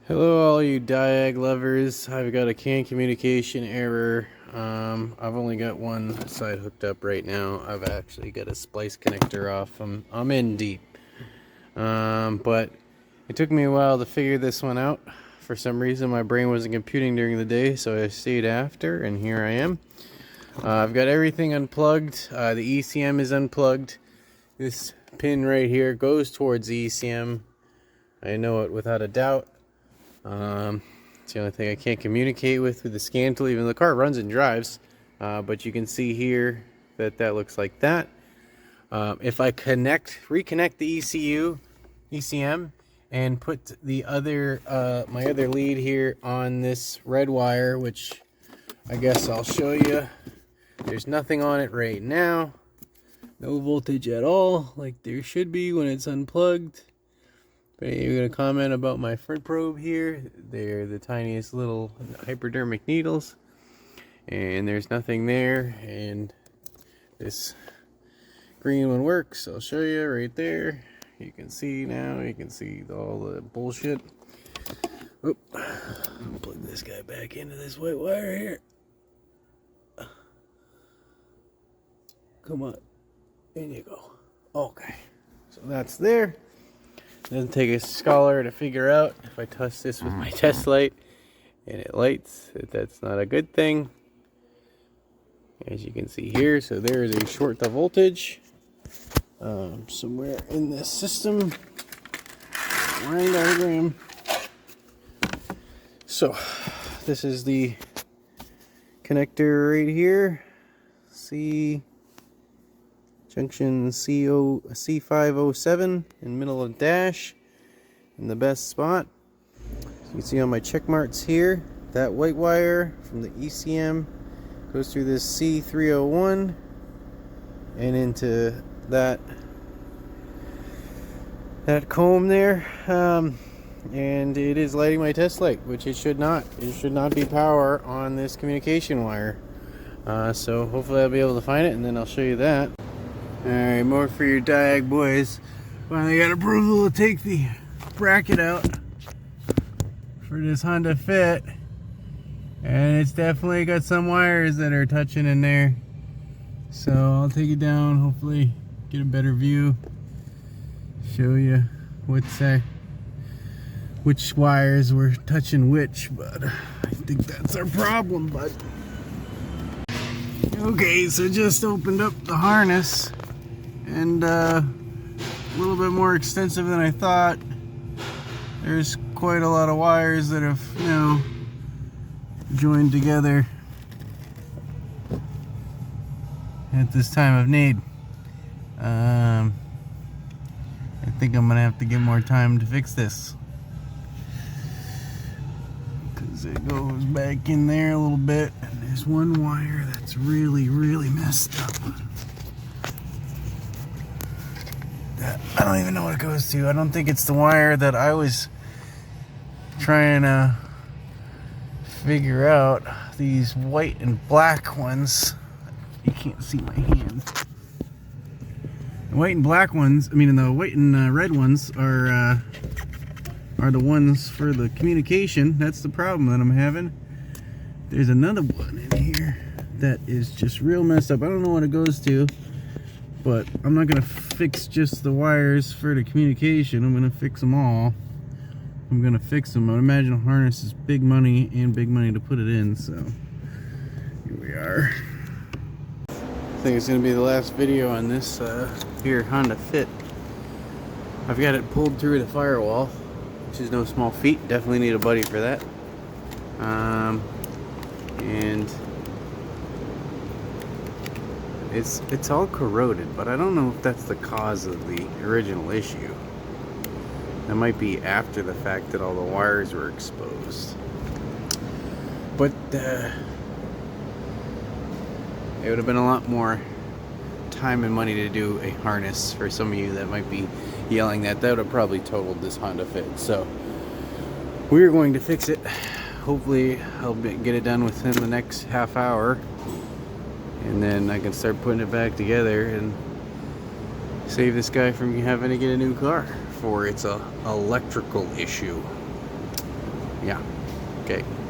Hello all you diag lovers. I've got a CAN communication error. I've only got one side hooked up right now. I've actually got a splice connector off. I'm in deep. But it took me a while to figure this one out. For some reason my brain wasn't computing during the day, so I stayed after, and here I am. I've got everything unplugged. The ECM is unplugged. This pin right here goes towards the ECM. I know it without a doubt. It's the only thing I can't communicate with the scan tool, even though the car runs and drives. But you can see here that that looks like that. If I reconnect the ECM, and put the other my other lead here on this red wire, which I guess I'll show you. There's nothing on it right now. No voltage at all, like there should be when it's unplugged. But you're going to comment about my front probe here. They're the tiniest little hypodermic needles. And there's nothing there. And this green one works. I'll show you right there. You can see now. You can see all the bullshit. Oop. I'll plug this guy back into this white wire here. Come on. In you go. Okay. So that's there. Doesn't take a scholar to figure out. If I touch this with my test light and it lights, that's not a good thing, as you can see here. So there is a short to voltage somewhere in this system. Line diagram. So this is the connector right here. Junction C507 in the middle of the dash, in the best spot. So you can see on my check marks here, that white wire from the ECM goes through this C301 and into that comb there, and it is lighting my test light, which it should not. It should not be power on this communication wire. So hopefully I'll be able to find it, and then I'll show you that. Alright, more for your diag boys. Finally got approval to take the bracket out for this Honda Fit. And it's definitely got some wires that are touching in there. So I'll take it down, hopefully get a better view. Show you which wires were touching which, but I think that's our problem, bud. Okay, so just opened up the harness. And a little bit more extensive than I thought. There's quite a lot of wires that have, joined together at this time of need. I think I'm gonna have to get more time to fix this, because it goes back in there a little bit, and there's one wire that's really messed up. I don't even know what it goes to. I don't think it's the wire that I was trying to figure out. These white and black ones. You can't see my hand. The white and black ones, the white and red ones are the ones for the communication. That's the problem that I'm having. There's another one in here that is just real messed up. I don't know what it goes to. But I'm not going to fix just the wires for the communication. I'm going to fix them all. I'm going to fix them. I would imagine a harness is big money to put it in. So here we are. I think it's going to be the last video on this here Honda Fit. I've got it pulled through the firewall, which is no small feat. Definitely need a buddy for that. And it's all corroded, but I don't know if that's the cause of the original issue. That might be after the fact that all the wires were exposed. But it would have been a lot more time and money to do a harness. For some of you that might be yelling that would have probably totaled this Honda Fit. So we're going to fix it. Hopefully I'll get it done within the next half hour. And then I can start putting it back together and save this guy from having to get a new car for its electrical issue. Yeah. Okay.